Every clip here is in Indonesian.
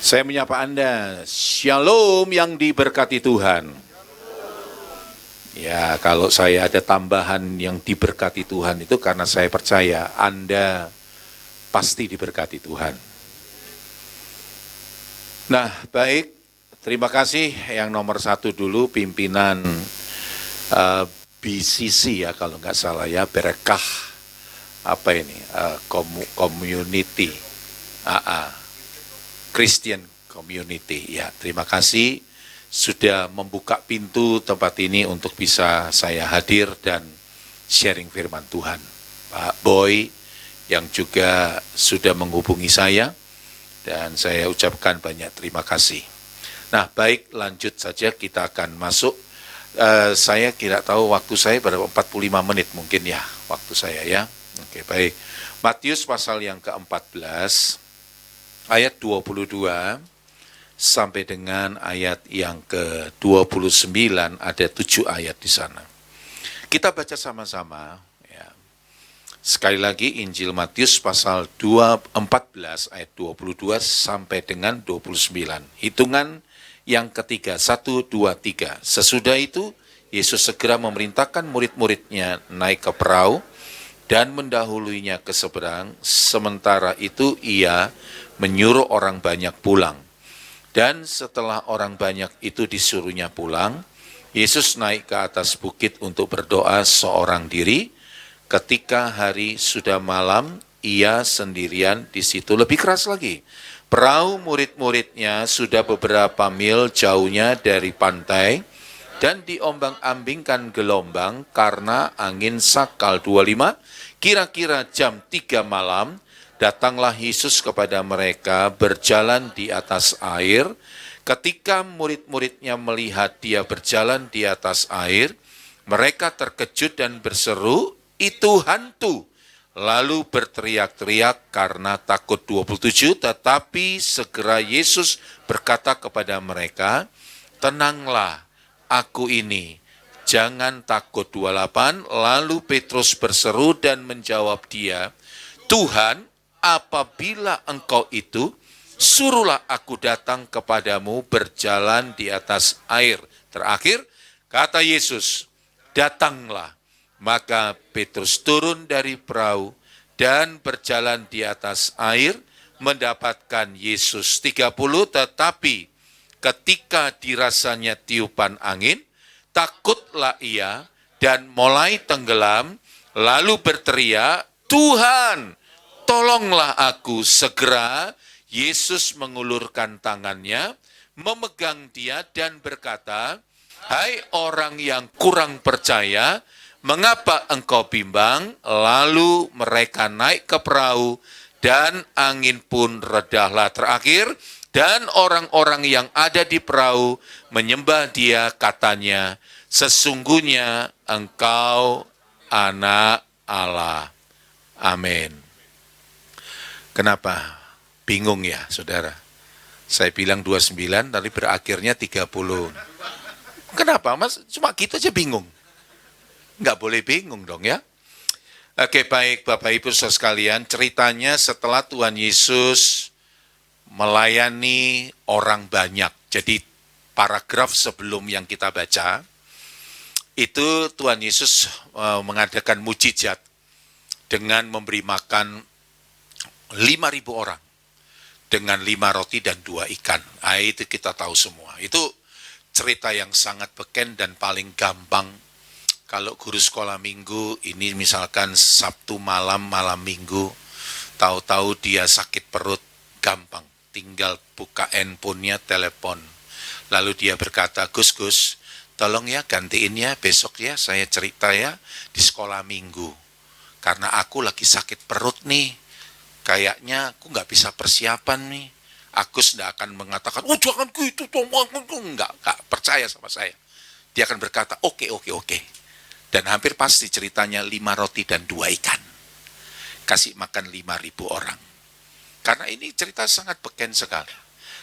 Saya menyapa Anda, Shalom yang diberkati Tuhan. Ya, kalau saya ada tambahan yang diberkati Tuhan itu karena saya percaya Anda pasti diberkati Tuhan. Nah, baik, terima kasih yang nomor 1 dulu, pimpinan BCC ya kalau nggak salah ya, Berkah apa ini, community, Christian Community. Ya, terima kasih sudah membuka pintu tempat ini untuk bisa saya hadir dan sharing firman Tuhan. Pak Boy yang juga sudah menghubungi saya dan saya ucapkan banyak terima kasih. Nah, baik, lanjut saja, kita akan masuk. Saya tidak tahu waktu saya berapa, 45 menit mungkin ya waktu saya ya. Oke, baik. Matius pasal yang ke-14 ayat 22 sampai dengan ayat yang ke-29, ada 7 ayat di sana. Kita baca sama-sama ya. Sekali lagi Injil Matius pasal 14 ayat 22 sampai dengan 29. Hitungan yang ketiga, 1, 2, 3. Sesudah itu Yesus segera memerintahkan murid-muridnya naik ke perahu dan mendahuluinya ke seberang. Sementara itu ia menyuruh orang banyak pulang. Dan setelah orang banyak itu disuruhnya pulang, Yesus naik ke atas bukit untuk berdoa seorang diri. Ketika hari sudah malam, ia sendirian di situ. Lebih keras lagi, perahu murid-muridnya sudah beberapa mil jauhnya dari pantai dan diombang-ambingkan gelombang karena angin sakal 25. Kira-kira jam 3 malam, datanglah Yesus kepada mereka berjalan di atas air. Ketika murid-muridnya melihat dia berjalan di atas air, mereka terkejut dan berseru, "Itu hantu!" Lalu berteriak-teriak karena takut. 27, tetapi segera Yesus berkata kepada mereka, "Tenanglah, aku ini, jangan takut." 28, lalu Petrus berseru dan menjawab dia, "Tuhan, apabila engkau itu, suruhlah aku datang kepadamu berjalan di atas air." Terakhir, kata Yesus, "Datanglah." Maka Petrus turun dari perahu dan berjalan di atas air mendapatkan Yesus. 30, tetapi ketika dirasanya tiupan angin, takutlah ia dan mulai tenggelam, lalu berteriak, "Tuhan, tolonglah aku." Segera Yesus mengulurkan tangannya, memegang dia dan berkata, "Hai orang yang kurang percaya, mengapa engkau bimbang?" Lalu mereka naik ke perahu dan angin pun redahlah. Terakhir, dan orang-orang yang ada di perahu menyembah dia, katanya, "Sesungguhnya engkau anak Allah." Amin. Kenapa? Bingung ya, saudara? Saya bilang 29, tapi berakhirnya 30. Kenapa, Mas? Cuma gitu aja bingung. Nggak boleh bingung dong ya. Oke, baik Bapak Ibu saudara sekalian, ceritanya setelah Tuhan Yesus melayani orang banyak. Jadi paragraf sebelum yang kita baca, itu Tuhan Yesus mengadakan mujizat dengan memberi makan 5.000 orang dengan 5 roti dan 2 ikan. Itu kita tahu semua. Itu cerita yang sangat beken dan paling gampang. Kalau guru sekolah minggu, ini misalkan Sabtu malam minggu, tahu-tahu dia sakit perut, gampang. Tinggal buka handphone-nya, telepon. Lalu dia berkata, Gus, tolong ya gantiin ya, besok ya saya cerita ya di sekolah minggu. Karena aku lagi sakit perut nih, kayaknya aku nggak bisa persiapan nih. Agus nggak akan mengatakan, jangan gitu, nggak percaya sama saya. Dia akan berkata, oke. Dan hampir pasti ceritanya 5 roti dan 2 ikan. Kasih makan 5.000 orang. Karena ini cerita sangat beken sekali.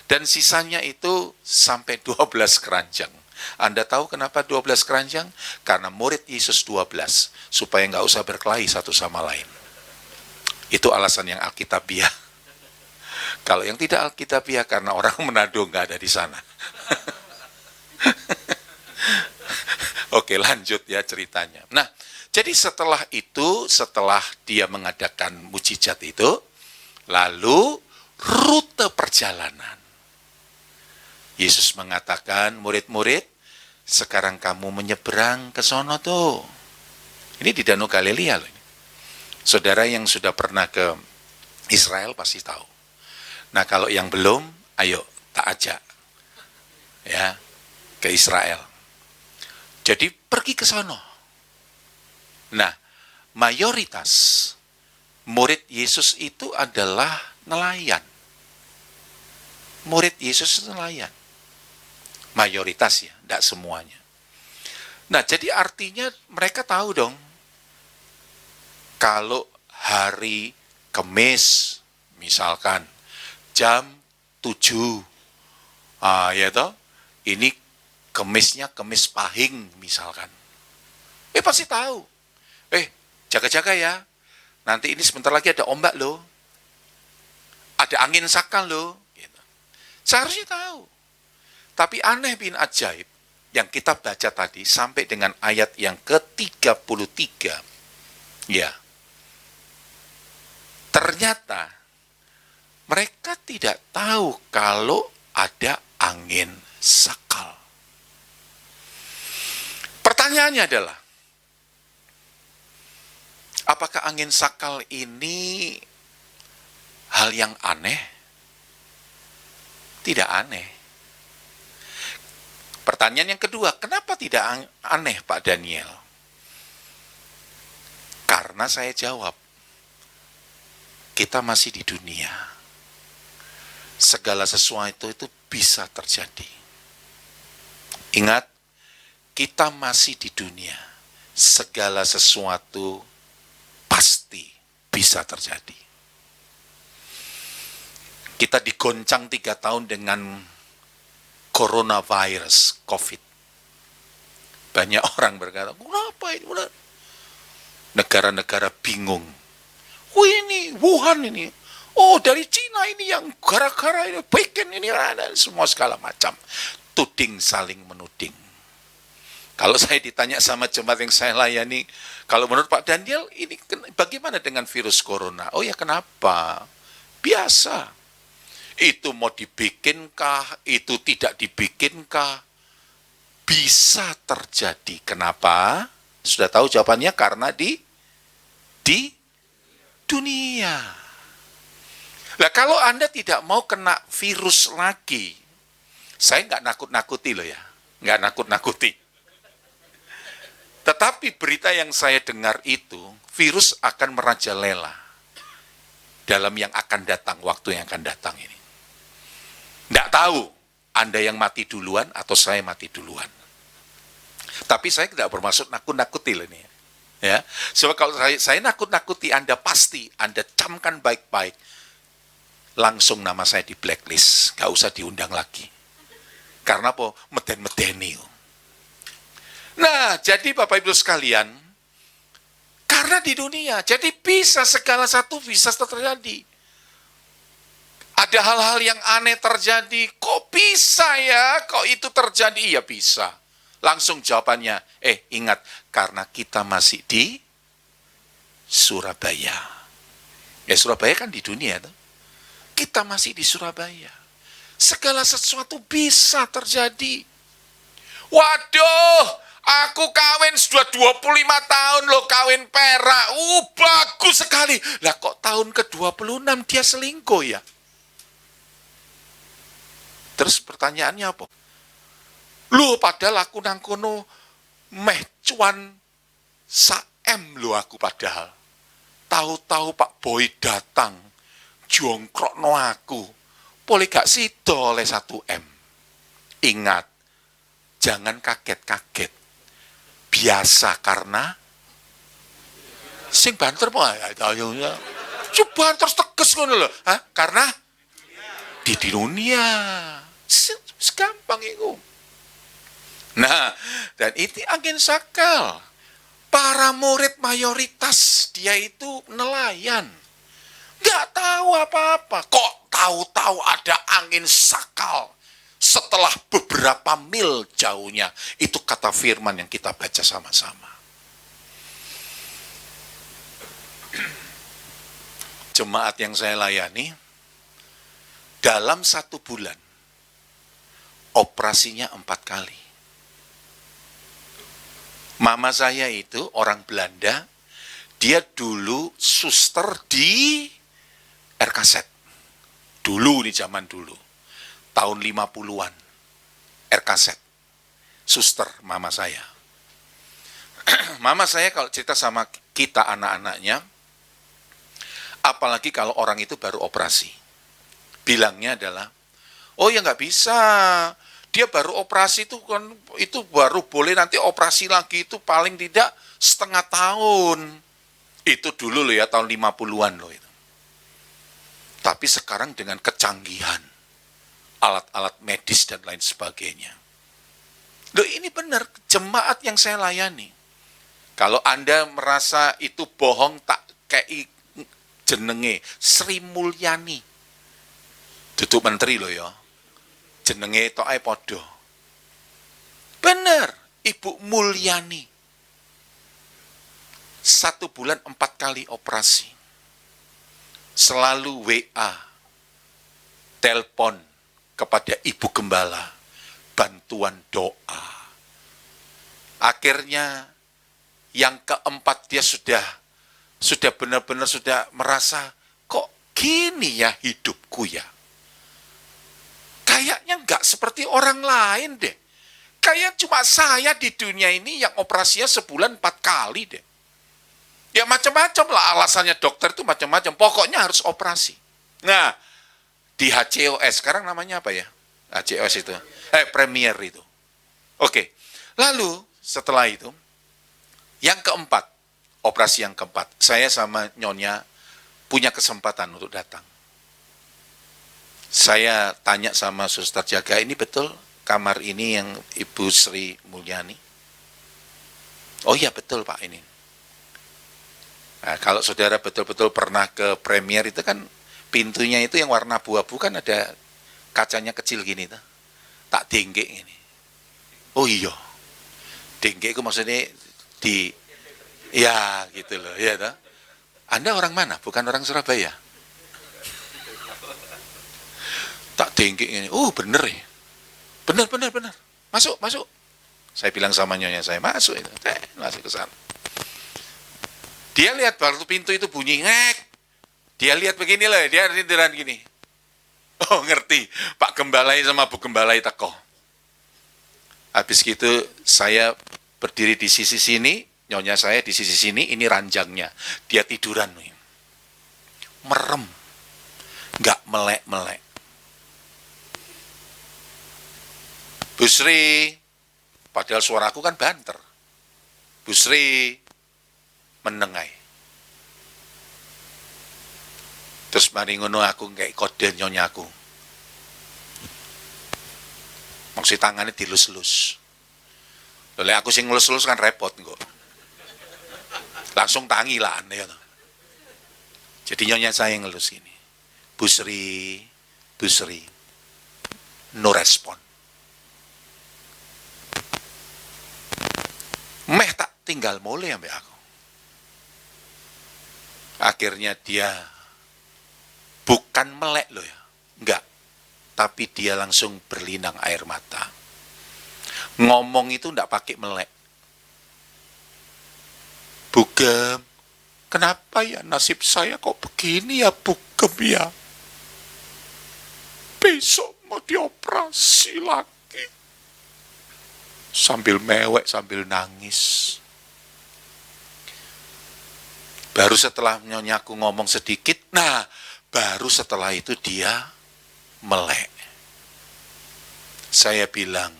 Dan sisanya itu sampai 12 keranjang. Anda tahu kenapa 12 keranjang? Karena murid Yesus 12, supaya nggak usah berkelahi satu sama lain. Itu alasan yang alkitabiah. Kalau yang tidak Alkitabiah karena orang Manado nggak ada di sana. Oke, lanjut ya ceritanya. Nah, jadi setelah itu, setelah dia mengadakan mujizat itu, lalu rute perjalanan. Yesus mengatakan, murid-murid, sekarang kamu menyeberang ke sono tuh. Ini di Danau Galilea loh. Saudara yang sudah pernah ke Israel pasti tahu. Nah, kalau yang belum, ayo tak ajak ya ke Israel. Jadi pergi ke sono. Nah, mayoritas murid Yesus itu adalah nelayan. Murid Yesus itu nelayan. Mayoritas ya, tidak semuanya. Nah, jadi artinya mereka tahu dong, kalau hari Kamis, misalkan, jam 7, ya toh, ini Kemisnya Kemis Pahing, misalkan. Pasti tahu. Jaga-jaga ya, nanti ini sebentar lagi ada ombak loh, ada angin sakal loh. Gitu. Seharusnya tahu. Tapi aneh bin ajaib, yang kita baca tadi sampai dengan ayat yang ke-33, ya, ternyata mereka tidak tahu kalau ada angin sakal. Pertanyaannya adalah, apakah angin sakal ini hal yang aneh? Tidak aneh. Pertanyaan yang kedua, kenapa tidak aneh Pak Daniel? Karena saya jawab, kita masih di dunia. Segala sesuatu itu bisa terjadi. Ingat, kita masih di dunia. Segala sesuatu pasti bisa terjadi. Kita digoncang 3 tahun dengan coronavirus, COVID. Banyak orang berkata, kenapa ini? Negara-negara bingung. Ini Wuhan ini. Dari Cina ini yang gara-gara ini, Pekin ini, dan semua segala macam. Tuding saling menuding. Kalau saya ditanya sama jemaat yang saya layani, kalau menurut Pak Daniel, ini bagaimana dengan virus corona? Oh ya, kenapa? Biasa. Itu mau dibikinkah, itu tidak dibikinkah, bisa terjadi. Kenapa? Sudah tahu jawabannya, karena di dunia. Nah, kalau Anda tidak mau kena virus lagi, saya nggak nakut-nakuti loh ya, nggak nakut-nakuti. Tetapi berita yang saya dengar itu, virus akan merajalela dalam yang akan datang, waktu yang akan datang ini. Tidak tahu Anda yang mati duluan atau saya mati duluan. Tapi saya tidak bermaksud nakut-nakuti loh ini. Ya, sebab kalau saya nakut-nakuti Anda, pasti Anda camkan baik-baik, langsung nama saya di blacklist, nggak usah diundang lagi. Karena apa? Meden-medeni. Nah, jadi Bapak Ibu sekalian, karena di dunia, jadi bisa segala satu bisa terjadi. Ada hal-hal yang aneh terjadi, kok bisa ya? Kok itu terjadi? Iya bisa. Langsung jawabannya, ingat, karena kita masih di Surabaya. Ya, Surabaya kan di dunia tuh. Kita masih di Surabaya. Segala sesuatu bisa terjadi. Waduh, aku kawin sudah 25 tahun loh, kawin perak. Bagus sekali. Lah kok tahun ke-26 dia selingkuh ya? Terus pertanyaannya apa? Loh, padahal aku nang kono meh cuan saem loh aku padahal. Tahu-tahu Pak Boy datang, jongkrokno aku. Boleh gak sido oleh 1M. Ingat, jangan kaget-kaget. Biasa karena sing banter po ayo. Coba terus tegas ngono lho. Karena di dunia. Segampang itu. Nah, dan itu angin sakal. Para murid mayoritas dia itu nelayan. Nggak tahu apa-apa. Kok tahu tahu-tahu ada angin sakal. Setelah beberapa mil jauhnya, itu kata firman yang kita baca sama-sama. Jemaat yang saya layani, dalam 1 bulan, operasinya 4 kali. Mama saya itu orang Belanda, dia dulu suster di RKZ. Dulu nih, zaman dulu. Tahun 50-an. RKZ. Suster mama saya. Mama saya kalau cerita sama kita anak-anaknya, apalagi kalau orang itu baru operasi. Bilangnya adalah, oh ya nggak bisa. Dia baru operasi itu kan, itu baru boleh nanti operasi lagi itu paling tidak setengah tahun. Itu dulu loh ya, tahun 50-an loh itu. Tapi sekarang dengan kecanggihan, alat-alat medis dan lain sebagainya. Loh ini benar, jemaat yang saya layani. Kalau Anda merasa itu bohong, tak kayak jenenge Sri Mulyani. Duduk menteri loh ya. Jenenge tok ae padha. Bener, Ibu Mulyani. 1 bulan 4 kali operasi. Selalu WA, telepon kepada Ibu Gembala, bantuan doa. Akhirnya yang keempat dia sudah benar-benar sudah merasa, kok gini ya hidupku ya. Kayaknya nggak seperti orang lain deh. Kayak cuma saya di dunia ini yang operasinya sebulan 4 kali deh. Ya macam-macam lah alasannya, dokter itu macam-macam. Pokoknya harus operasi. Nah, di HCOS, sekarang namanya apa ya? HCOS itu. Premier itu. Oke. Lalu, setelah itu, yang keempat, operasi yang keempat, saya sama Nyonya punya kesempatan untuk datang. Saya tanya sama suster jaga, ini betul kamar ini yang Ibu Sri Mulyani? Oh iya betul Pak ini. Nah, kalau saudara betul-betul pernah ke Premier itu kan, pintunya itu yang warna abu-abu kan ada kacanya kecil gini tuh. Tak denggek ini. Oh iya. Denggek itu maksudnya ya gitu loh, ya toh. Anda orang mana? Bukan orang Surabaya. Tak denggek ini. Bener ya. Bener. Masuk. Saya bilang sama nyonya saya, masuk itu. Masuk ke sana. Dia lihat waktu pintu itu bunyi ngek. Dia lihat begini loh, dia rintiran gini. Oh ngerti, Pak Gembalai sama Bu Gembalai teko. Habis gitu saya berdiri di sisi sini, nyonya saya di sisi sini, ini ranjangnya. Dia tiduran nih. Merem. Nggak melek-melek. Bu Sri, padahal suaraku kan banter. Bu Sri, menengai. Terus mari ngono aku kayak kode nyonya aku. Maksud tangannya dilus-lus. Oleh aku sing ngelus-lus kan repot kok. Langsung tangi lah ya. Jadi nyonya saya yang ngelus ini. Bu Sri, no respon. Meh tak tinggal mulai sampai aku. Akhirnya dia bukan melek loh ya, enggak. Tapi dia langsung berlinang air mata. Ngomong itu enggak pakai melek. Bugem, kenapa ya nasib saya kok begini ya Bugem ya? Besok mau dioperasi lagi. Sambil mewek, sambil nangis. Baru setelah nyonyaku ngomong sedikit, nah baru setelah itu dia melek. Saya bilang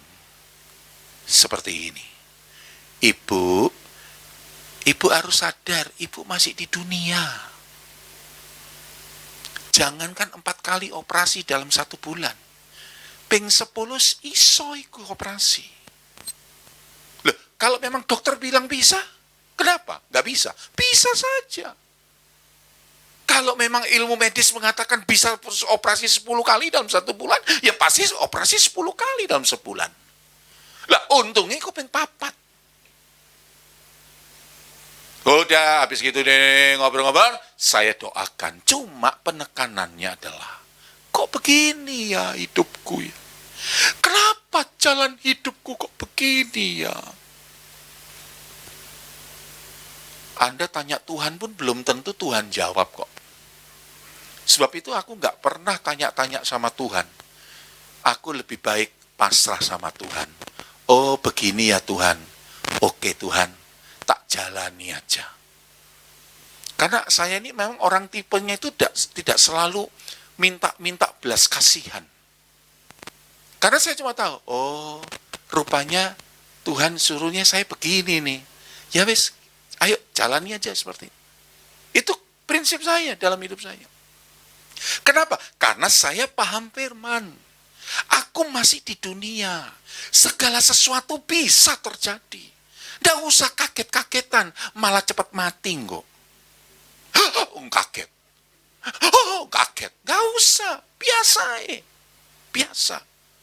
seperti ini, Ibu harus sadar, Ibu masih di dunia. Jangankan 4 kali operasi dalam 1 bulan. Ping 10 iso iku operasi. Loh, kalau memang dokter bilang bisa, kenapa? Nggak bisa. Bisa saja. Kalau memang ilmu medis mengatakan bisa operasi 10 kali dalam 1 bulan, ya pasti operasi 10 kali dalam sebulan. Lah untungnya kok pengen papat. Udah, habis gitu deh ngobrol-ngobrol, saya doakan. Cuma penekanannya adalah, kok begini ya hidupku ya? Kenapa jalan hidupku kok begini ya? Anda tanya Tuhan pun belum tentu Tuhan jawab kok. Sebab itu aku nggak pernah tanya-tanya sama Tuhan. Aku lebih baik pasrah sama Tuhan. Oh begini ya Tuhan. Oke Tuhan, tak jalani aja. Karena saya ini memang orang tipenya itu tidak selalu minta belas kasihan. Karena saya cuma tahu, oh rupanya Tuhan suruhnya saya begini nih. Ya wes, ayo jalani aja seperti itu. Itu prinsip saya dalam hidup saya. Kenapa? Karena saya paham firman. Aku masih di dunia. Segala sesuatu bisa terjadi. Nggak usah kaget-kagetan, malah cepat mati kok. Kaget. Kaget. Nggak usah, biasa biasa.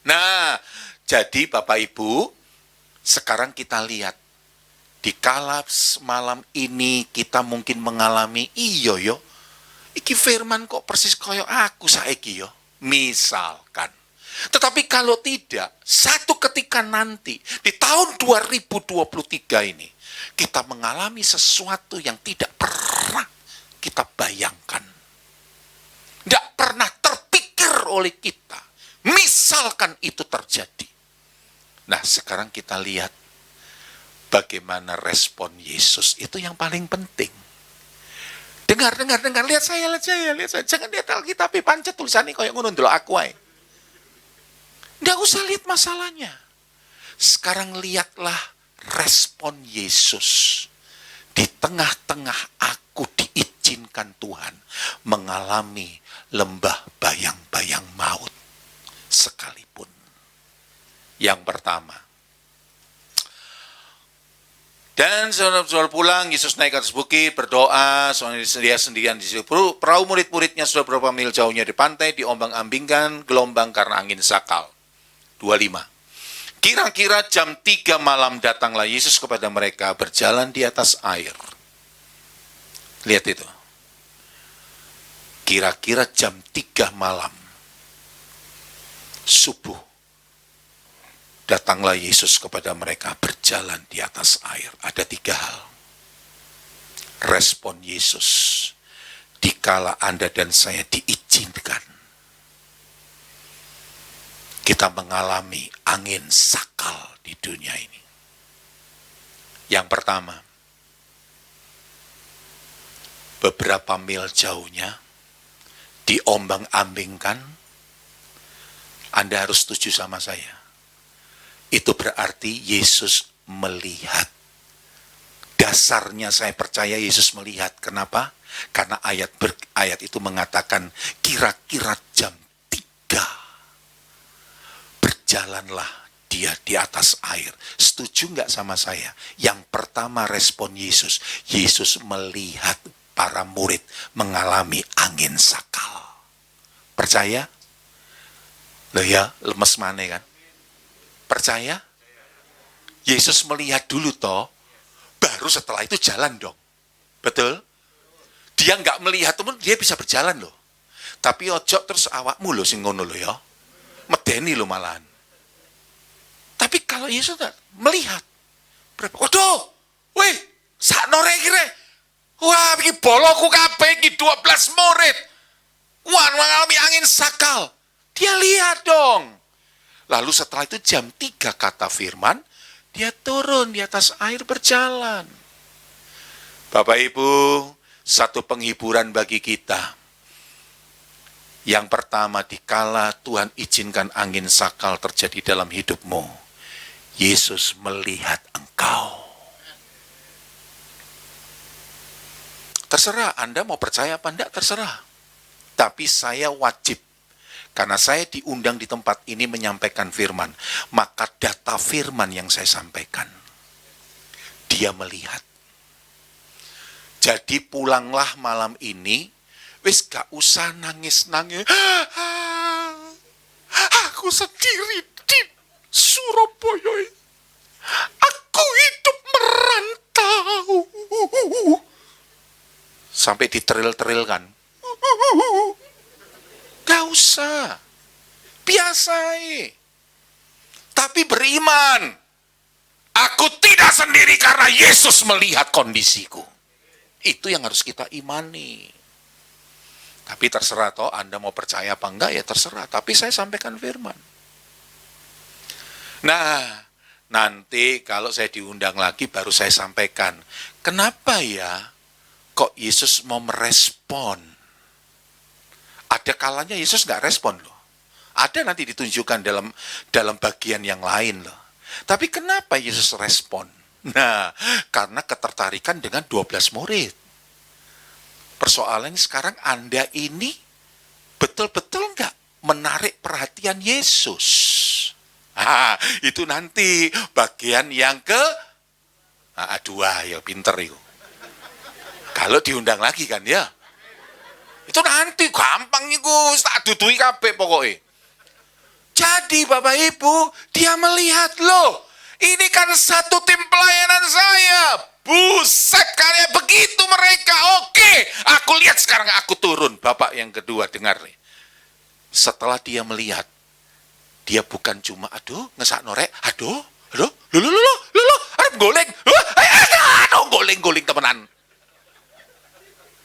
Nah, jadi Bapak Ibu, sekarang kita lihat. Di kala malam ini kita mungkin mengalami, iyo yo, iki firman kok persis koyo aku saiki yo. Misalkan. Tetapi kalau tidak, satu ketika nanti, di tahun 2023 ini, kita mengalami sesuatu yang tidak pernah kita bayangkan. Tidak pernah terpikir oleh kita. Misalkan itu terjadi. Nah, sekarang kita lihat bagaimana respon Yesus. Itu yang paling penting. Dengar. Lihat saya. Jangan lihat Alkitab, pancet tulisannya kayak ngono ndelok aku ae. Nggak usah lihat masalahnya. Sekarang lihatlah respon Yesus. Di tengah-tengah aku diizinkan Tuhan mengalami lembah bayang-bayang maut sekalipun. Yang pertama, dan saudara pulang, Yesus naik ke atas bukit, berdoa, soalnya dia sendirian di situ. Perahu murid-muridnya sudah berapa mil jauhnya di pantai, diombang-ambingkan gelombang karena angin sakal. 25. Kira-kira jam 3 malam datanglah Yesus kepada mereka berjalan di atas air. Lihat itu. Kira-kira jam 3 malam. Subuh. Datanglah Yesus kepada mereka berjalan di atas air. Ada 3 hal. Respon Yesus dikala Anda dan saya diizinkan. Kita mengalami angin sakal di dunia ini. Yang pertama, beberapa mil jauhnya diombang-ambingkan. Anda harus setuju sama saya. Itu berarti Yesus melihat. Dasarnya saya percaya Yesus melihat. Kenapa? Karena ayat itu mengatakan kira-kira jam 3 berjalanlah dia di atas air. Setuju nggak sama saya? Yang pertama respon Yesus. Yesus melihat para murid mengalami angin sakal. Percaya? Loh ya, lemes mana kan? Percaya? Yesus melihat dulu toh, baru setelah itu jalan dong. Betul? Dia nggak melihat teman, dia bisa berjalan loh. Tapi ojo terus awakmu loh sing ngono loh ya. Medeni loh malahan. Tapi kalau Yesus melihat, waduh, wih, sakno kira, wah, ini boloku kabeh, ini 12 murid, wah, mengalami angin sakal. Dia lihat dong. Lalu setelah itu jam 3 kata firman, dia turun di atas air berjalan. Bapak Ibu, satu penghiburan bagi kita. Yang pertama, dikala Tuhan izinkan angin sakal terjadi dalam hidupmu, Yesus melihat engkau. Terserah Anda mau percaya apa enggak, terserah. Tapi saya wajib. Karena saya diundang di tempat ini menyampaikan firman. Maka data firman yang saya sampaikan. Dia melihat. Jadi pulanglah malam ini. Wis gak usah nangis-nangis. Aku sendiri di Surabaya. Aku hidup merantau. Sampai diteril-teril kan. Gak usah. Biasai. Tapi beriman. Aku tidak sendiri karena Yesus melihat kondisiku. Itu yang harus kita imani. Tapi terserah toh Anda mau percaya apa enggak ya terserah. Tapi saya sampaikan firman. Nah, nanti kalau saya diundang lagi baru saya sampaikan. Kenapa ya kok Yesus mau merespon? Ada kalanya Yesus nggak respon loh. Ada nanti ditunjukkan dalam bagian yang lain loh. Tapi kenapa Yesus respon? Nah, karena ketertarikan dengan 12 murid. Persoalannya sekarang Anda ini betul-betul nggak menarik perhatian Yesus. Itu nanti bagian yang kedua ya pinter itu. Kalau diundang lagi kan ya. Itu nanti gampang itu tak dudui kabeh pokoknya. Jadi Bapak Ibu, dia melihat loh. Ini kan satu tim pelayanan saya. Buset, kayak begitu mereka. Oke, aku lihat sekarang aku turun. Bapak yang kedua, dengar nih. Setelah dia melihat, dia bukan cuma, aduh, ngesak norek, aduh, goleng, goleng temenan.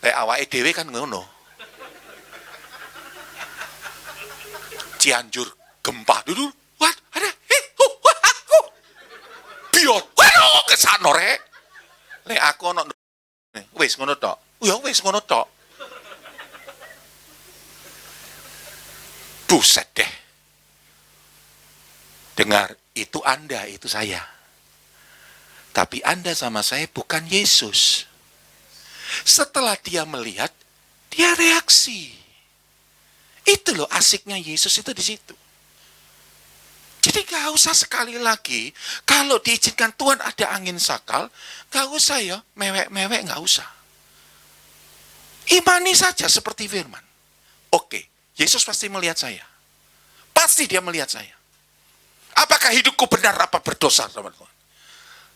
Kayak awake dhewe kan ngono. Cianjur, gempa dulu. What? Ada? Biot. Waduh, ngesak norek. Nek aku ono wis ngono tok. Ya wis ngono tok. Buset deh. Dengar, itu Anda, itu saya. Tapi Anda sama saya bukan Yesus. Setelah dia melihat, dia reaksi. Itu loh asiknya Yesus itu di situ. Jadi gak usah sekali lagi, kalau diizinkan Tuhan ada angin sakal, gak usah ya, mewek-mewek gak usah. Imani saja seperti firman. Oke, Yesus pasti melihat saya. Pasti dia melihat saya. Apakah hidupku benar apa berdosa, teman-teman?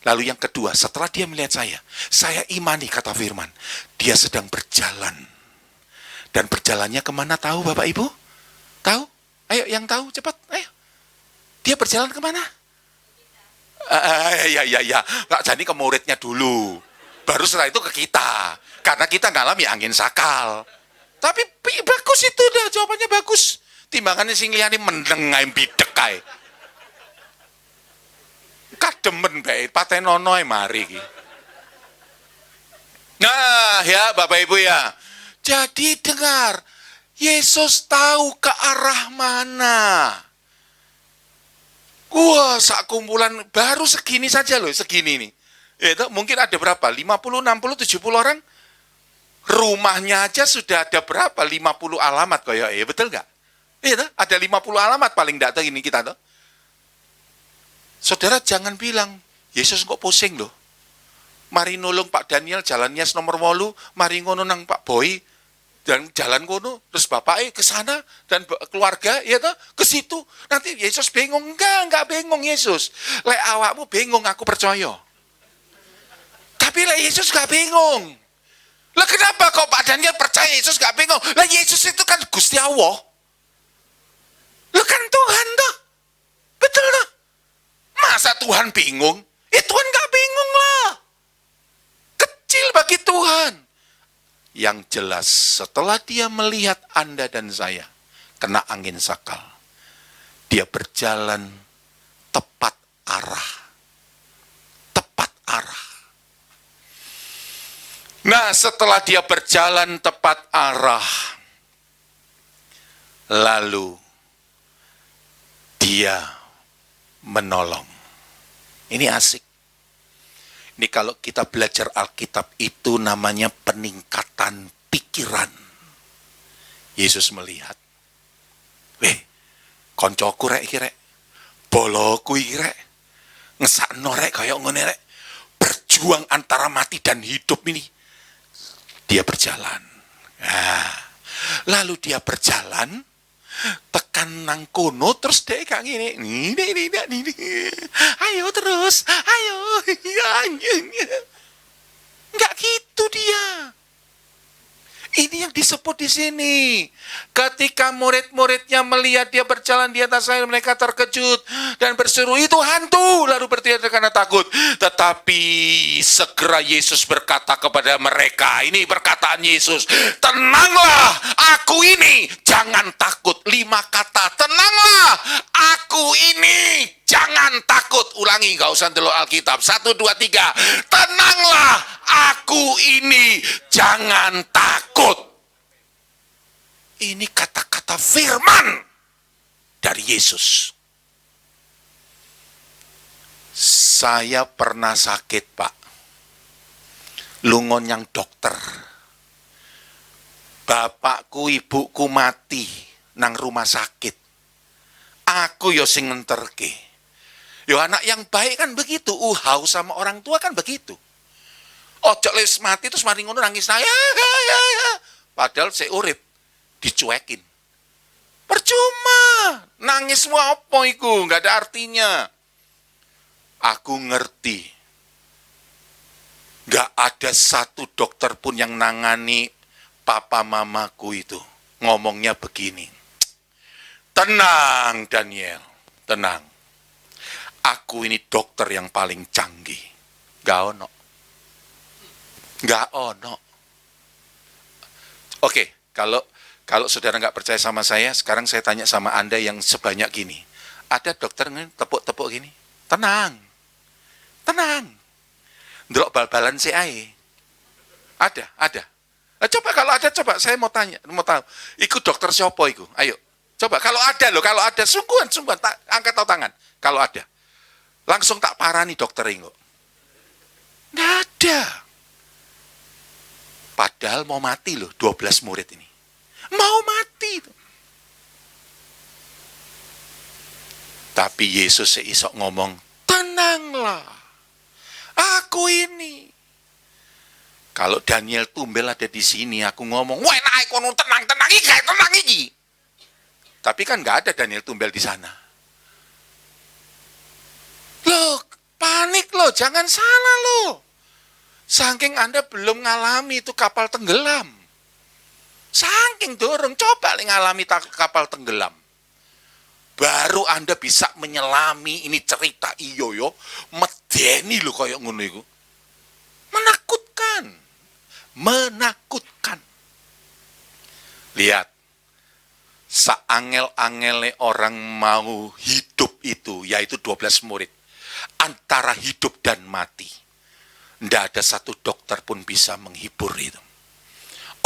Lalu yang kedua, setelah dia melihat saya imani kata firman, dia sedang berjalan. Dan berjalannya kemana tahu Bapak Ibu? Tahu? Ayo yang tahu cepat, ayo. Dia berjalan kemana? Ya. Jadi ke muridnya dulu. Baru setelah itu ke kita. Karena kita ngalami angin sakal. Tapi bagus itu dah, jawabannya bagus. Timbangannya sing liyane mendeng ae bidek ae. Kademen bae patenono ae mari iki. Nah, ya Bapak Ibu ya. Jadi dengar, Yesus tahu ke arah mana. Wah, sak kumpulan baru segini saja loh, segini nih. Itu mungkin ada berapa? 50, 60, 70 orang? Rumahnya aja sudah ada berapa? 50 alamat kayak betul nggak? Itu ada 50 alamat paling enggak tahu ini kita tuh. Saudara jangan bilang, Yesus kok pusing loh. Mari nolong Pak Daniel jalannya nomor 8, mari ngono nang Pak Boy dan jalan kono, terus bapaknya ke sana dan keluarga ya toh ke situ. Nanti Yesus bingung, enggak bingung Yesus. Lek awakmu bingung aku percaya. Tapi lek Yesus enggak bingung. Lah kenapa kok Pak Daniel percaya Yesus enggak bingung? Lah Yesus itu kan Gusti Allah. Lah kan Tuhan toh. Betul toh? Masa Tuhan bingung? Tuhan enggak bingung lah. Kecil bagi Tuhan. Yang jelas setelah dia melihat Anda dan saya kena angin sakal, dia berjalan tepat arah. Tepat arah. Nah, setelah dia berjalan tepat arah, lalu dia menolong. Ini asik. Ini kalau kita belajar Alkitab itu namanya peningkatan pikiran. Yesus melihat, koncoku rek iki rek, boloku iki rek, ngesakno rek kaya ngene rek, berjuang antara mati dan hidup ini. Dia berjalan. Nah, Lalu dia berjalan, tekan nang kono, terus dia kayak gini. Ayo terus, ayo. Enggak gitu dia. Ini yang disebut di sini. Ketika murid-muridnya melihat dia berjalan di atas air, mereka terkejut dan berseru, itu hantu, lalu berteriak karena takut. Tetapi segera Yesus berkata kepada mereka, ini perkataan Yesus, tenanglah, aku ini, jangan takut. 5 kata, tenanglah, aku ini, jangan takut. Ulangi, gak usah delok Alkitab. 1, 2, 3. Tenanglah, aku ini, jangan takut. Ini kata-kata firman dari Yesus. Saya pernah sakit, Pak. Lungon yang dokter. Bapakku, ibuku mati nang rumah sakit. Aku yo sing ngenterke. Yo anak yang baik kan begitu. Haus sama orang tua kan begitu. Ojo les mati terus mari ngono nangis ya. Padahal saya urip dicuekin. Percuma. Nangis mau apa iku? Enggak ada artinya. Aku ngerti. Enggak ada satu dokter pun yang nangani papa mamaku itu. Ngomongnya begini. Tenang Daniel, tenang. Aku ini dokter yang paling canggih. Enggak ono. Enggak ono. Oke, kalau saudara nggak percaya sama saya, sekarang saya tanya sama Anda yang sebanyak gini. Ada dokter tepuk-tepuk gini. Tenang. Tenang. Ndelok bal-balan si ae. Ada. Coba kalau ada, coba saya mau tanya, mau tahu. Iku dokter siapa iku? Ayo. Coba kalau ada loh, kalau ada sungguhan angkat tangan. Kalau ada. Langsung tak parani dokter ini. Nggak ada. Padahal mau mati loh 12 murid ini. Mau mati. Tapi Yesus seisok ngomong, tenanglah. Aku ini. Kalau Daniel Tumbel ada di sini, aku ngomong, wah naik kono tenang iki. Tapi kan nggak ada Daniel Tumbel di sana. Loh, panik loh, jangan salah loh. Saking Anda belum ngalami itu kapal tenggelam. Saking dorong, coba ngalami kapal tenggelam. Baru Anda bisa menyelami ini cerita iyo yo, medeni lho kayak ngono iku. Menakutkan. Lihat, saangel-angele orang mau hidup itu, yaitu 12 murid. Antara hidup dan mati. Tidak ada satu dokter pun bisa menghibur itu.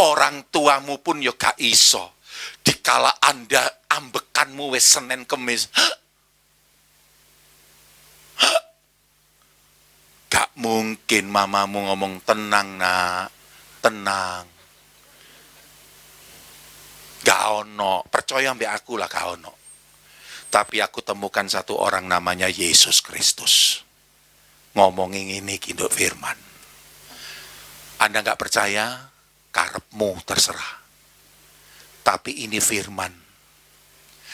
Orang tuamu pun ya gak iso. Dikala Anda ambekanmu wis Senin Kemis. Gak mungkin mamamu ngomong tenang nak. Tenang. Gak ono. Percaya ambek aku lah gak ono. Tapi aku temukan satu orang namanya Yesus Kristus. Ngomongin ini kinduk firman. Anda gak percaya? Karepmu terserah. Tapi ini firman.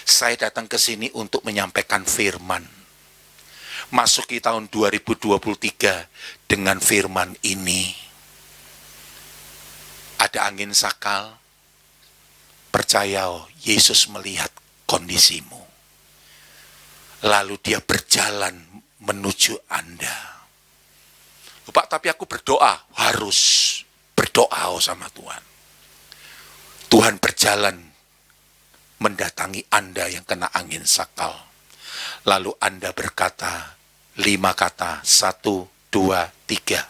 Saya datang ke sini untuk menyampaikan firman. Masuki tahun 2023 dengan firman ini. Ada angin sakal. Percaya, Yesus melihat kondisimu. Lalu dia berjalan menuju Anda. Pak, tapi aku berdoa. Harus berdoa sama Tuhan. Tuhan berjalan mendatangi Anda yang kena angin sakal. Lalu Anda berkata 5 kata, 1, 2, 3.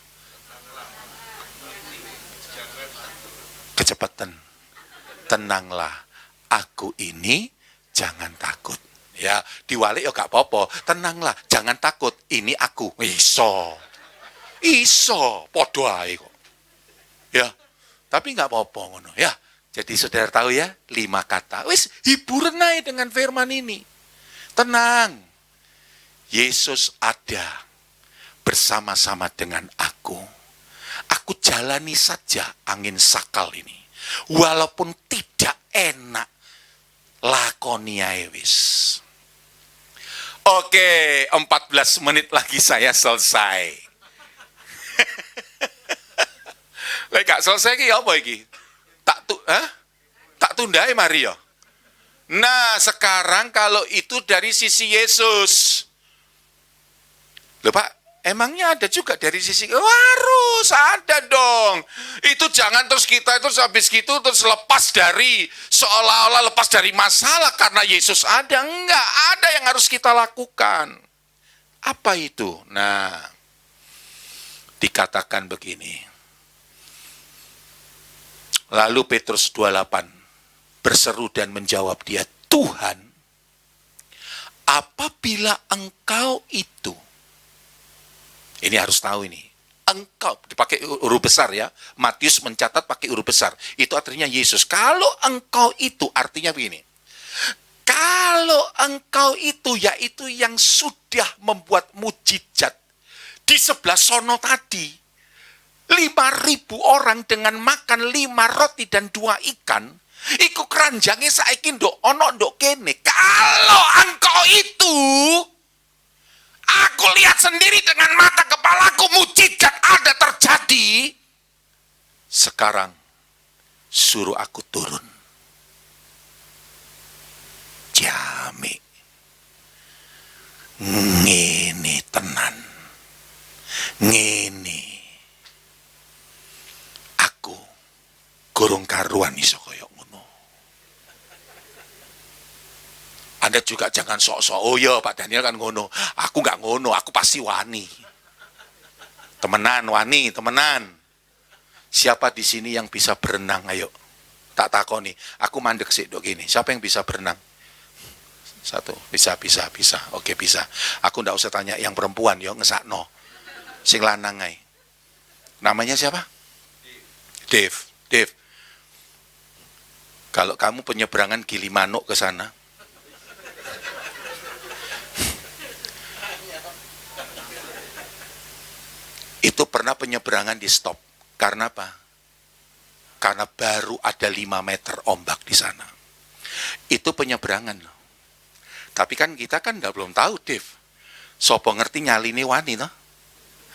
Kecepatan. Tenanglah, aku ini jangan takut. Ya, diwalik ya gak apa-apa. Tenanglah, jangan takut. Ini aku. Iso, podo ae kok. Ya, tapi gak apa-apa ngono. Ya, jadi saudara tahu ya, 5 kata. Wis hiburan aja dengan firman ini. Tenang. Yesus ada bersama-sama dengan aku. Aku jalani saja angin sakal ini. Walaupun tidak enak, lakoni ae wis. Oke, 14 menit lagi saya selesai. Lek gak selesai iki apa iki? Tak tundai mari ya. Nah, sekarang kalau itu dari sisi Yesus. Loh Pak, emangnya ada juga dari sisi, harus ada dong. Itu jangan terus kita itu habis gitu terus lepas dari, seolah-olah lepas dari masalah karena Yesus ada. Enggak, ada yang harus kita lakukan. Apa itu? Nah, dikatakan begini. Lalu Petrus 28 berseru dan menjawab dia, Tuhan, apabila engkau itu, ini harus tahu ini, engkau, dipakai huruf besar ya, Matius mencatat pakai huruf besar, itu artinya Yesus. Kalau engkau itu, artinya begini, kalau engkau itu, yaitu yang sudah membuat mujizat, di sebelah sono tadi, 5.000 orang dengan makan 5 roti dan 2 ikan, iku keranjangnya saiki ndok ono ndok kene. Kalau engkau itu, aku lihat sendiri dengan mata kepalaku mujizat ada terjadi. Sekarang suruh aku turun. Jami. Ngene tenan. Ngene. Aku gorong karuan iso koyo Anda juga jangan sok-sok, oh ya Pak Daniel kan ngono. Aku nggak ngono, aku pasti wani. Temenan, wani, temenan. Siapa di sini yang bisa berenang, ayo. Tak takoni, aku mandek sih dok gini. Siapa yang bisa berenang? 1, bisa. Oke, bisa. Aku nggak usah tanya yang perempuan, yo ngesakno. Sing lanang ae. Namanya siapa? Dave. Kalau kamu penyeberangan Gilimanuk ke sana, itu pernah penyeberangan di stop. Karena apa? Karena baru ada 5 meter ombak di sana. Itu penyeberangan loh. Tapi kan kita kan belum tahu, Dev. Sopo ngerti nyalini wani no?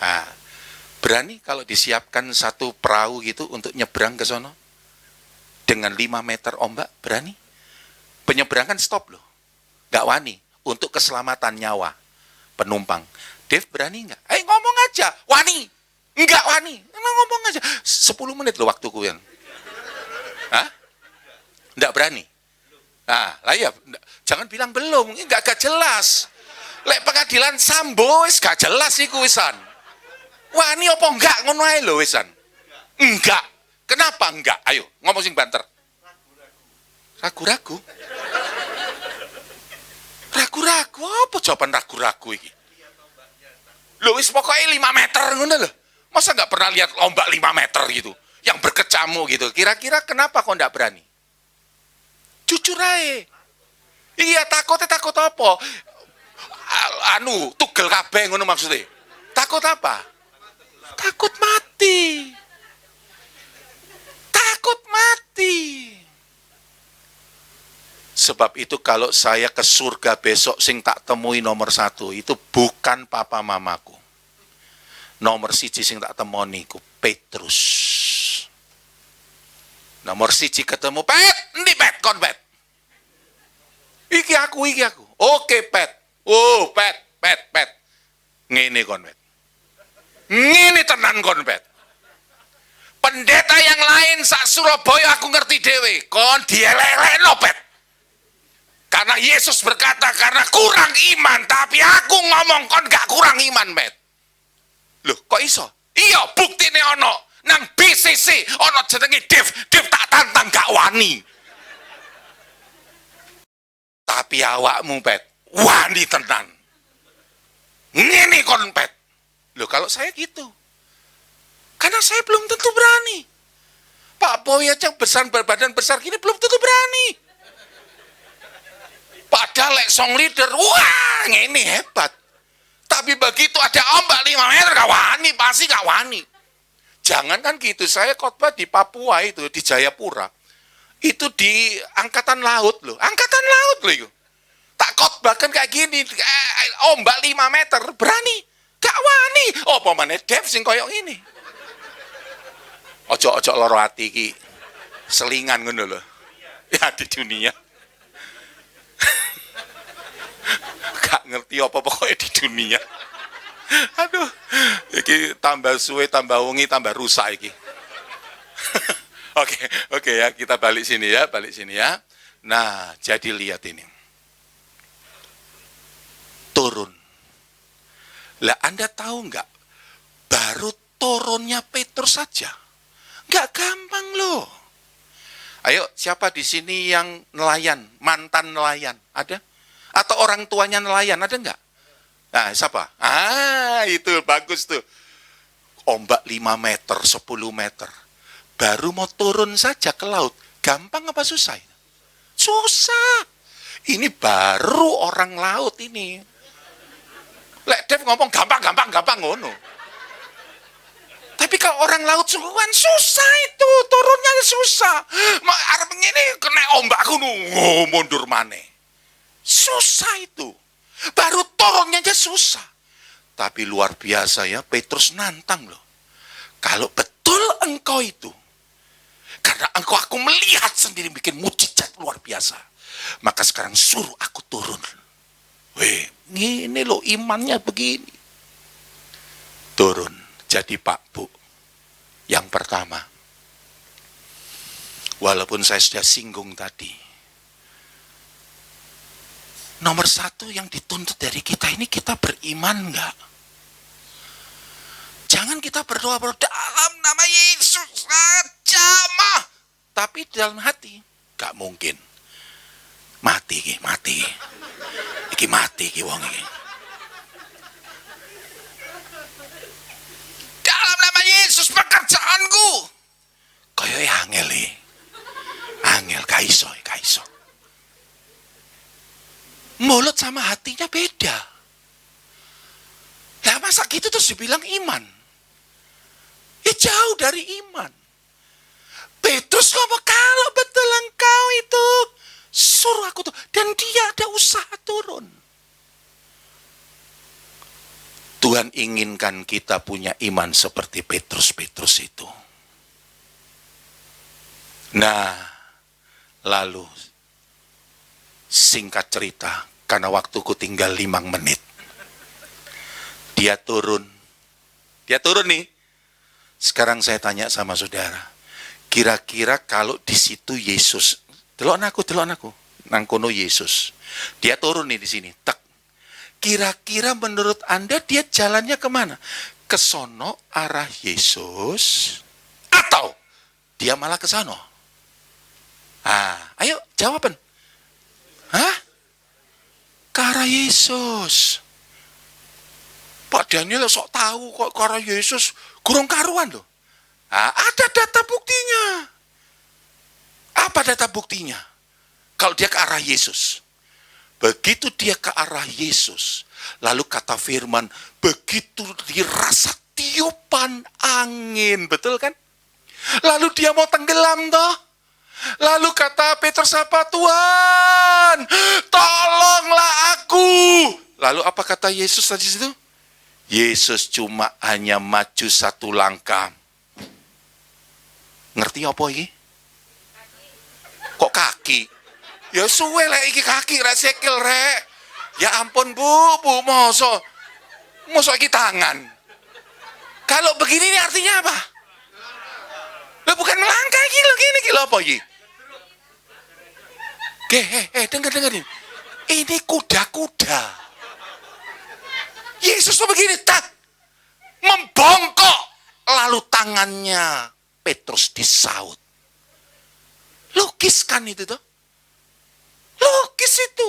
Nah, berani kalau disiapkan satu perahu gitu untuk nyebrang ke sono? Dengan 5 meter ombak, berani? Penyeberangan stop loh. Gak wani. Untuk keselamatan nyawa penumpang. Dev berani nggak? Ngomong aja, wani. Enggak wani. Ngomong aja. 10 menit loh waktuku yang. Hah? Enggak berani. Nah, lah ya, jangan bilang belum, enggak jelas. Lek pengadilan Sambo wis gak jelas iku wisan. Wani apa enggak ngono ae lho wisan. Enggak. Kenapa enggak? Ayo, ngomong sing banter. Ragu-ragu. Ragu-ragu apa jawaban ragu-ragu iki? Loh wis pokoknya 5 meter ngono lho. Masa nggak pernah lihat ombak 5 meter gitu yang berkecamuk gitu. Kira-kira kenapa kok nggak berani? Jujur aja. Iya, takut apa? Tugel kabeh ngono maksudnya. Takut apa? Takut mati. Takut mati. Sebab itu kalau saya ke surga besok sing tak temui nomor 1 itu bukan papa mamaku. Nomor 1 sing tak temoni ku Petrus. Nomor 1 ketemu, Pet, endi Pet kon Pet? Iki aku. Oke Pet. Oh, Pet. Ngene kon Pet. Ngene tenan kon Pet. Pendeta yang lain sak Surabaya aku ngerti dhewe, kon dielelekno Pet. Karena Yesus berkata, karena kurang iman, tapi aku ngomong kon gak kurang iman, Pet. Loh, kok iso? Iya, buktine ono. Nang BCC, ono jenenge Dev tak tantang gak wani. Tapi awakmu, Pet, wani tenan. Ngene kon, Pet. Loh, kalau saya gitu. Karena saya belum tentu berani. Pak Boy aja berbadan besar gini belum tentu berani. Padahal lek song leader, wah ini hebat. Tapi begitu ada ombak 5 meter, gak wani, pasti gak wani. Jangankan gitu, saya khotbah di Papua itu, di Jayapura. Itu di angkatan laut loh. Angkatan laut loh itu. Tak khotbahkan kayak gini, ombak 5 meter, berani. Gak wani. Oh, pemane Dev sing koyok ini. Ojo loro hati ki. Selingan ngono lho. Ya di dunia. Gak ngerti apa pokoknya di dunia. Aduh, iki tambah suwe, tambah wengi, tambah rusak iki. Oke ya, kita balik sini ya. Nah, jadi lihat ini. Turun. Lah Anda tahu nggak? Baru turunnya Petrus saja. Nggak gampang loh. Ayo, siapa di sini yang nelayan, mantan nelayan? Ada? Atau orang tuanya nelayan, ada nggak? Nah, siapa? Itu bagus tuh. Ombak 5 meter, 10 meter. Baru mau turun saja ke laut. Gampang apa susah? Susah. Ini baru orang laut ini. Lek Dev ngomong gampang ngono. Tapi kalau orang laut sungguhan susah itu. Turunnya susah. Arep ngene kena ombak kuno mundur maneh. Susah itu. Baru turunnya aja susah. Tapi luar biasa ya, Petrus nantang loh. Kalau betul engkau itu, karena engkau aku melihat sendiri bikin mujizat luar biasa, maka sekarang suruh aku turun. Weh, ini loh imannya begini. Turun. Jadi Pak Bu, yang pertama, walaupun saya sudah singgung tadi, nomor satu yang dituntut dari kita ini, kita beriman enggak? Jangan kita berdoa dalam nama Yesus saja mah. Tapi dalam hati, enggak mungkin. Mati. Iki mati wong iki. Dalam nama Yesus pekerjaanku. Koyoke angel kaiso. Mulut sama hatinya beda. Lah masa gitu terus dibilang iman? Ya jauh dari iman. Petrus ngomong, kalau betul engkau itu, suruh aku tuh. Dan dia ada usaha turun. Tuhan inginkan kita punya iman seperti Petrus itu. Nah, lalu singkat cerita, karena waktuku tinggal 5 menit. Dia turun nih. Sekarang saya tanya sama saudara, kira-kira kalau di situ Yesus, delok aku, nang kono Yesus, dia turun nih di sini, tek. Kira-kira menurut Anda dia jalannya kemana? Ke sono arah Yesus, atau dia malah ke sono? Ayo jawaban. Ke arah Yesus. Pak Daniel sok tahu kok ke arah Yesus, kurang karuan loh. Ada data buktinya. Apa data buktinya? Kalau dia ke arah Yesus. Begitu dia ke arah Yesus, lalu kata firman, begitu dirasa tiupan angin, betul kan? Lalu dia mau tenggelam toh. Lalu kata Petrus apa? Tuhan, tolonglah aku. Lalu apa kata Yesus tadi situ? Yesus cuma hanya maju 1 langkah. Ngerti apa ini? Kok kaki? Ya suwe lek iki kaki rek sikil rek. Ya ampun Bu, mosok iki tangan. Kalau begini ini artinya apa? Lo bukan melangkah iki lho, gini apa iki? Dengar ini. Ini kuda-kuda. Yesus tuh begini, membongkok, lalu tangannya Petrus disaut. Logis kan itu tuh? Logis itu.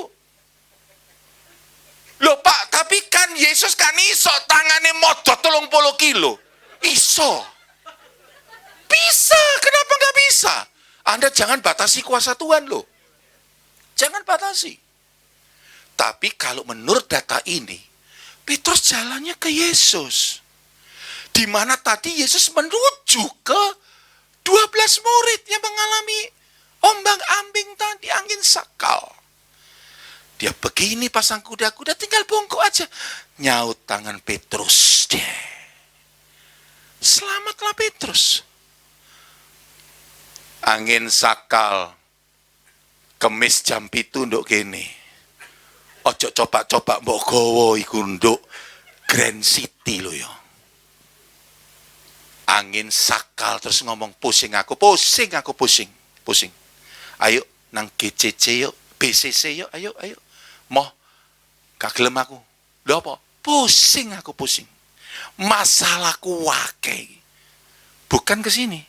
Loh Pak, tapi kan Yesus kan iso tangannya modot 30 kilo. Iso. Bisa, kenapa nggak bisa? Anda jangan batasi kuasa Tuhan loh. Jangan batasi. Tapi kalau menurut data ini, Petrus jalannya ke Yesus. Di mana tadi Yesus menuju ke 12 murid yang mengalami ombang-ambing tadi, angin sakal. Dia begini pasang kuda-kuda, tinggal bongkok aja. Nyaut tangan Petrus. Selamatlah Petrus. Angin sakal. Kemis jam 7 nduk kene. Ojo coba-coba mbok gawa iku nduk Grand City lho ya. Angin sakal terus ngomong pusing. Ayo nang GCC yuk, BCC yuk, ayo. Moh, gak gelem aku. Lho apa? Pusing. Masalahku wake. Bukan ke sini,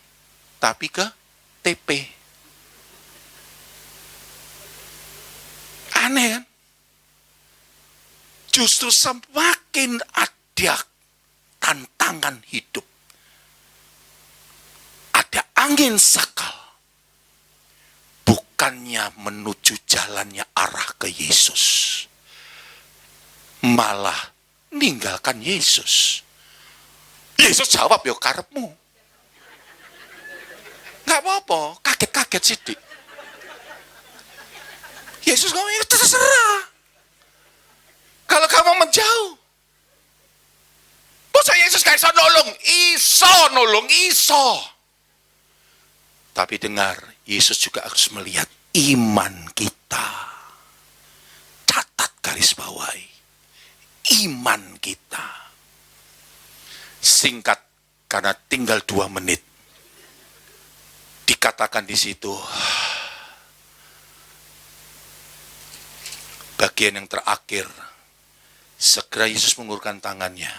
tapi ke TP. Aneh kan? Justru semakin ada tantangan hidup. Ada angin sakal. Bukannya menuju jalannya arah ke Yesus. Malah ninggalkan Yesus. Yesus jawab, yo karepmu. Nggak apa-apa, kaget-kaget sidik. Yesus ngomong, ya terserah. Kalau kamu menjauh. Masa Yesus gak iso nolong, iso. Tapi dengar, Yesus juga harus melihat iman kita. Catat garis bawahi. Iman kita. Singkat, karena tinggal 2 menit. Dikatakan di situ, bagian yang terakhir, segera Yesus mengulurkan tangannya.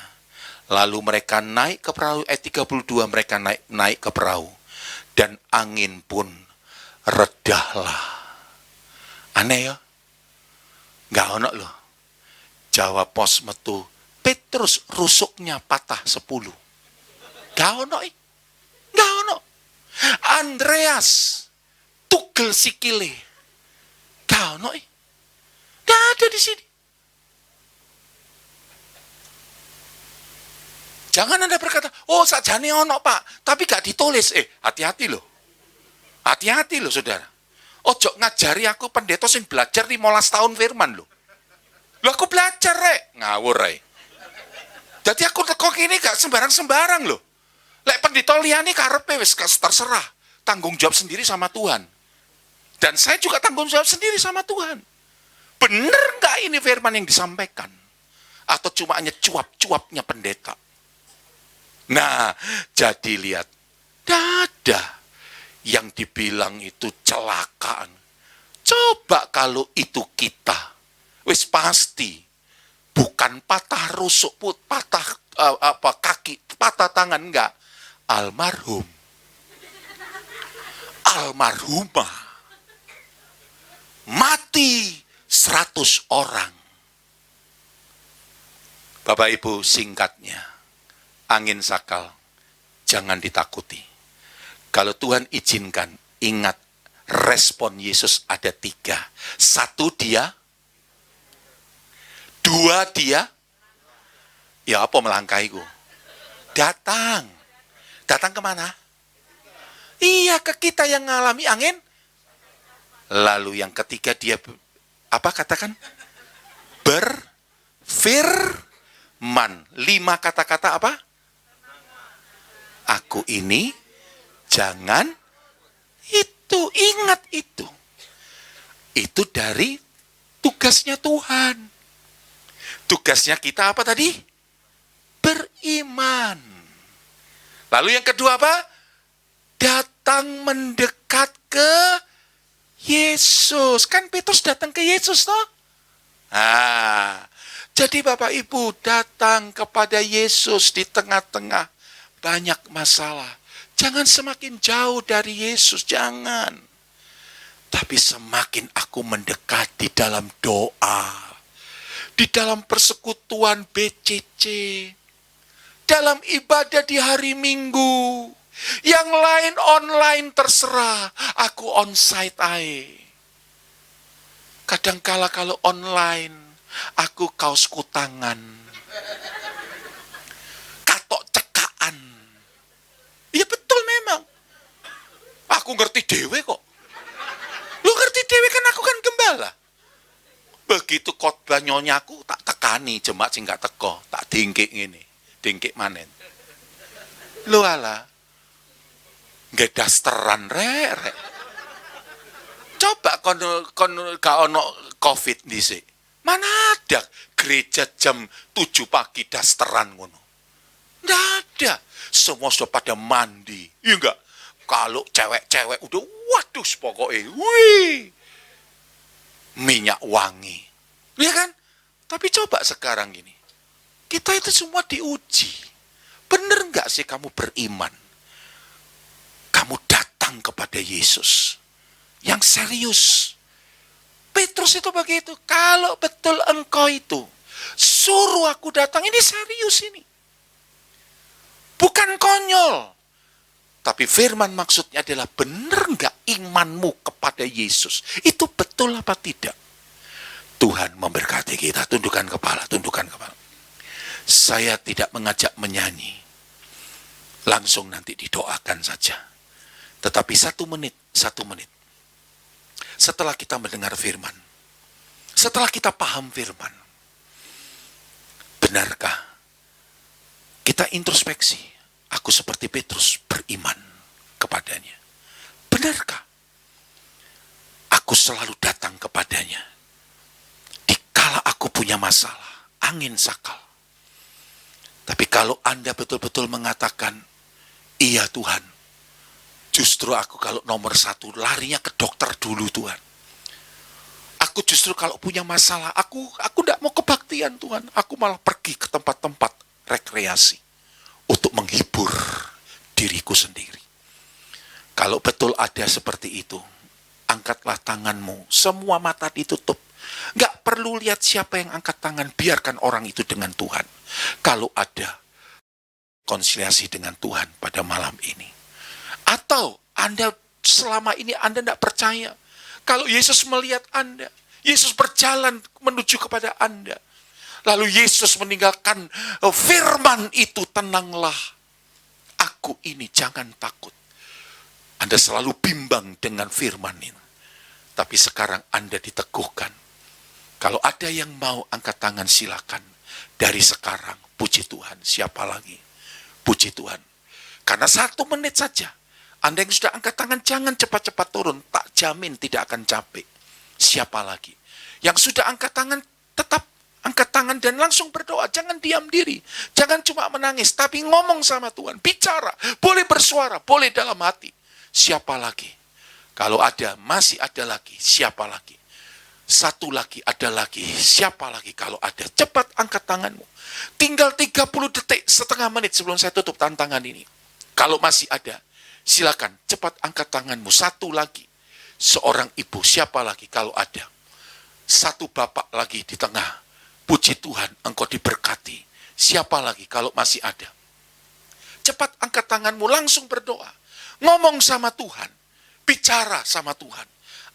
Lalu mereka naik ke perahu, 32 mereka naik ke perahu. Dan angin pun redahlah. Aneh ya? Nggak ono loh. Jawab pos metu, Petrus rusuknya patah 10. Nggak ono. Andreas tugel sikile. Nggak ono. Nggak ada di sini. Jangan Anda berkata, oh sakjane ono Pak, tapi gak ditulis. Hati-hati loh. Hati-hati loh saudara. Ojo ngajari aku pendeta sing belajar 15 tahun firman loh. Loh aku belajar rek. Ngawur rek. Jadi aku teko kini gak sembarang-sembarang loh. Lek pendeta liyane karepe wis terserah. Tanggung jawab sendiri sama Tuhan. Dan saya juga tanggung jawab sendiri sama Tuhan. Bener gak ini firman yang disampaikan? Atau cuma hanya cuap-cuapnya pendeta? Nah, jadi lihat, ada yang dibilang itu celakaan. Coba kalau itu kita, wis pasti bukan patah rusuk, patah kaki, patah tangan, enggak. Almarhumah. Mati 100 orang. Bapak Ibu, singkatnya. Angin sakal, jangan ditakuti. Kalau Tuhan izinkan, ingat respon Yesus ada 3. 1 dia, 2 dia, ya apa melangkahiku? Datang kemana? Iya, ke kita yang ngalami angin. Lalu yang ketiga dia, apa katakan? Berfirman. 5 kata-kata apa? Aku ini, jangan itu, ingat itu. Itu dari tugasnya Tuhan. Tugasnya kita apa tadi? Beriman. Lalu yang kedua apa? Datang mendekat ke Yesus. Kan Petrus datang ke Yesus toh? Jadi Bapak Ibu datang kepada Yesus di tengah-tengah banyak masalah. Jangan semakin jauh dari Yesus, jangan. Tapi semakin aku mendekat di dalam doa, di dalam persekutuan BCC, dalam ibadah di hari Minggu, yang lain online terserah, aku onsite aja. Kadangkala kalau online, aku kaos kutangan. aku ngerti dewe kok. Lu ngerti dewe kan aku kan gembala. Begitu khotbah nyonyaku tak tekani jemaat sing gak teko, tak dingkik ngene. Dingkik manen. Lu ala. Nggak dasteran rek. Coba kon gak ono Covid dhisik. Mana ada gereja jam 7 pagi dasteran ngono. Nggak ada. Semua sudah pada mandi. Iya enggak? Kalau cewek-cewek udah waduh pokoknya. Wih. Minyak wangi. Iya kan? Tapi coba sekarang gini. Kita itu semua diuji. Bener nggak sih kamu beriman? Kamu datang kepada Yesus. Yang serius. Petrus itu begitu. Kalau betul engkau itu suruh aku datang. Ini serius ini. Bukan konyol. Tapi firman maksudnya adalah benar nggak imanmu kepada Yesus? Itu betul apa tidak? Tuhan memberkati kita. Tundukkan kepala, tundukkan kepala. Saya tidak mengajak menyanyi. Langsung nanti didoakan saja. Tetapi 1 menit. Setelah kita mendengar firman. Setelah kita paham firman. Benarkah? Kita introspeksi. Aku seperti Petrus beriman kepadanya. Benarkah? Aku selalu datang kepadanya. Dikala aku punya masalah, angin sakal. Tapi kalau Anda betul-betul mengatakan, iya Tuhan, justru aku kalau nomor 1 larinya ke dokter dulu Tuhan. Aku justru kalau punya masalah, aku tidak mau kebaktian Tuhan. Aku malah pergi ke tempat-tempat rekreasi. Untuk menghibur diriku sendiri. Kalau betul ada seperti itu, angkatlah tanganmu. Semua mata ditutup. Nggak perlu lihat siapa yang angkat tangan. Biarkan orang itu dengan Tuhan. Kalau ada konsiliasi dengan Tuhan pada malam ini. Atau Anda selama ini Anda tidak percaya. Kalau Yesus melihat Anda. Yesus berjalan menuju kepada Anda. Lalu Yesus meninggalkan firman itu, tenanglah. Aku ini jangan takut. Anda selalu bimbang dengan firman ini. Tapi sekarang Anda diteguhkan. Kalau ada yang mau angkat tangan silakan. Dari sekarang, puji Tuhan. Siapa lagi? Puji Tuhan. Karena 1 menit saja. Anda yang sudah angkat tangan jangan cepat-cepat turun. Tak jamin tidak akan capek. Siapa lagi? Yang sudah angkat tangan tetap angkat tangan dan langsung berdoa. Jangan diam diri. Jangan cuma menangis. Tapi ngomong sama Tuhan. Bicara. Boleh bersuara. Boleh dalam hati. Siapa lagi? Kalau ada, masih ada lagi. Siapa lagi? 1 lagi, ada lagi. Siapa lagi kalau ada? Cepat angkat tanganmu. Tinggal 30 detik, setengah menit sebelum saya tutup tantangan ini. Kalau masih ada, silakan cepat angkat tanganmu. 1 lagi. Seorang ibu, siapa lagi kalau ada? 1 bapak lagi di tengah. Puji Tuhan, engkau diberkati. Siapa lagi kalau masih ada? Cepat angkat tanganmu, langsung berdoa. Ngomong sama Tuhan. Bicara sama Tuhan.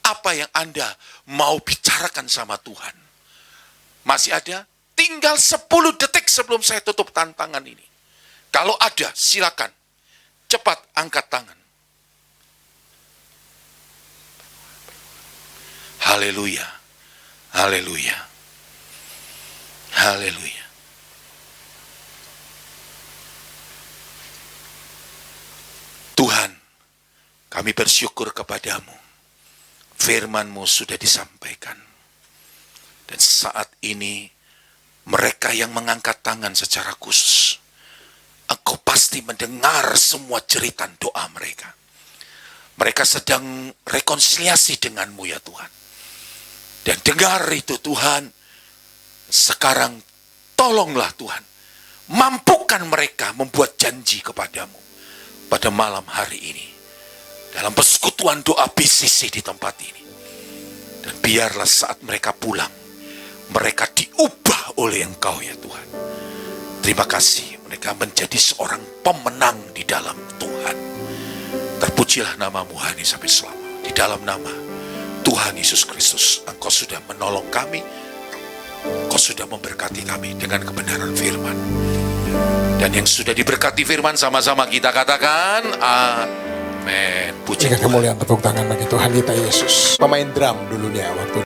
Apa yang Anda mau bicarakan sama Tuhan? Masih ada? Tinggal 10 detik sebelum saya tutup tantangan ini. Kalau ada, silakan. Cepat angkat tangan. Haleluya. Haleluya. Haleluya. Tuhan, kami bersyukur kepadamu. Firman-Mu sudah disampaikan. Dan saat ini, mereka yang mengangkat tangan secara khusus, Engkau pasti mendengar semua jeritan doa mereka. Mereka sedang rekonsiliasi denganmu ya Tuhan. Dan dengar itu Tuhan. Sekarang tolonglah Tuhan. Mampukan mereka membuat janji kepadamu. Pada malam hari ini. Dalam persekutuan doa BCC di tempat ini. Dan biarlah saat mereka pulang. Mereka diubah oleh Engkau ya Tuhan. Terima kasih. Mereka menjadi seorang pemenang di dalam Tuhan. Terpujilah namamu Hani sampai selama. Di dalam nama Tuhan Yesus Kristus. Engkau sudah menolong kami. Engkau sudah memberkati kami dengan kebenaran firman. Dan yang sudah diberkati firman sama-sama kita katakan amin. Amin. Puji Berikan Tuhan. kemuliaan, tepuk tangan bagi Tuhan kita Yesus. Pemain drum dulunya waktu